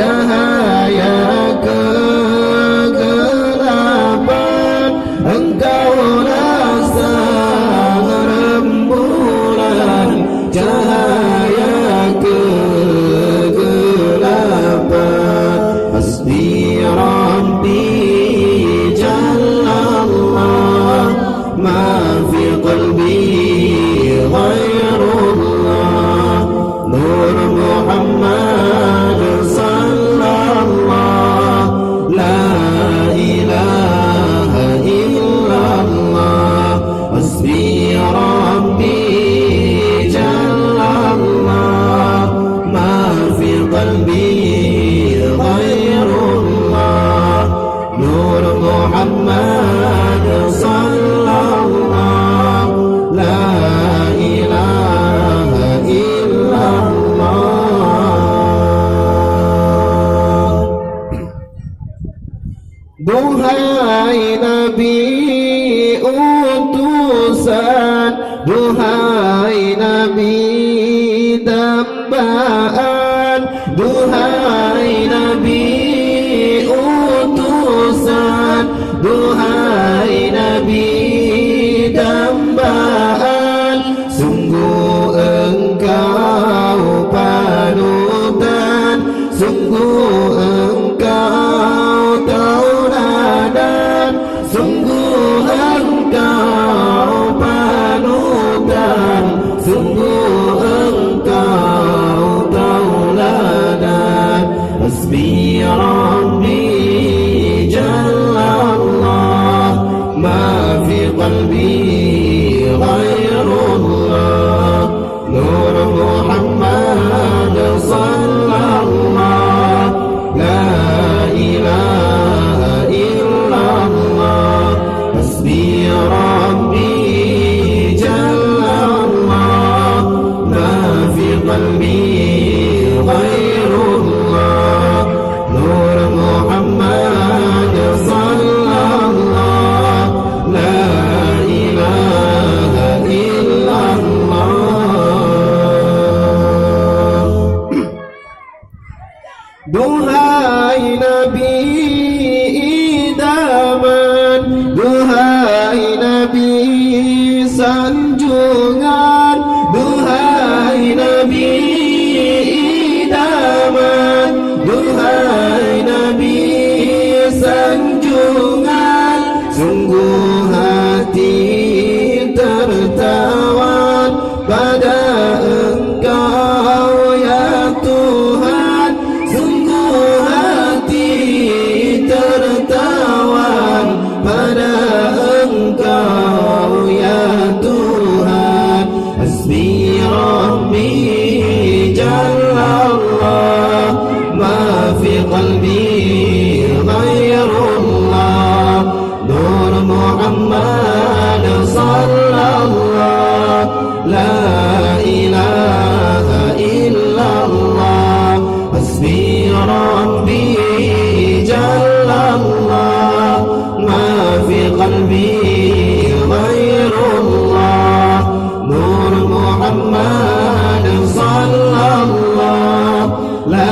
cahaya kegelapan, engkau rasa rembulan, cahaya kegelapan. Hasbi Rabbi Jallallah, ma fi qalbi ghairullah, Nur Muhammad sallallahu, la ilaha illallah. Hasbi Rabbi Jallallah, ma fi qalbi ghairullah, Nur Muhammad sallallahu, la ilaha illallah. Duhai Nabi utusan, duhai Nabi dambaan, duhai Nabi utusan, duhai Nabi dambaan. Sungguh engkau panutan, sungguh engkau tauladan, sungguh engkau panutan, sungguh engkau tauladan. Hasbi Rabbi Jallallah, ma fi qalbi ghairullah, Nur Muhammad sallallahu, la ilaha illallah. Hasbi Rabbi Jallallah, ma fi qalbi ghairullah, Nur Muhammad sallallahu, la ilaha illallah. Duhai Nabi idaman, duhai Nabi sanjungan, duhai Nabi idaman, duhai Nabi sanjungan. Sungguh hati tertawan pada Engkau ya Tuhan, sungguh hati tertawan pada Engkau ya Tuhan. Hasbi Rabbi Jallallah, ma fi qalbi ghairullah, Nur Muhammad sallallahu, la ilaha illallah. Hasbi Rabbi Jallallah, ma fi qalbi ghairullah, Nur Muhammad sallallahu, la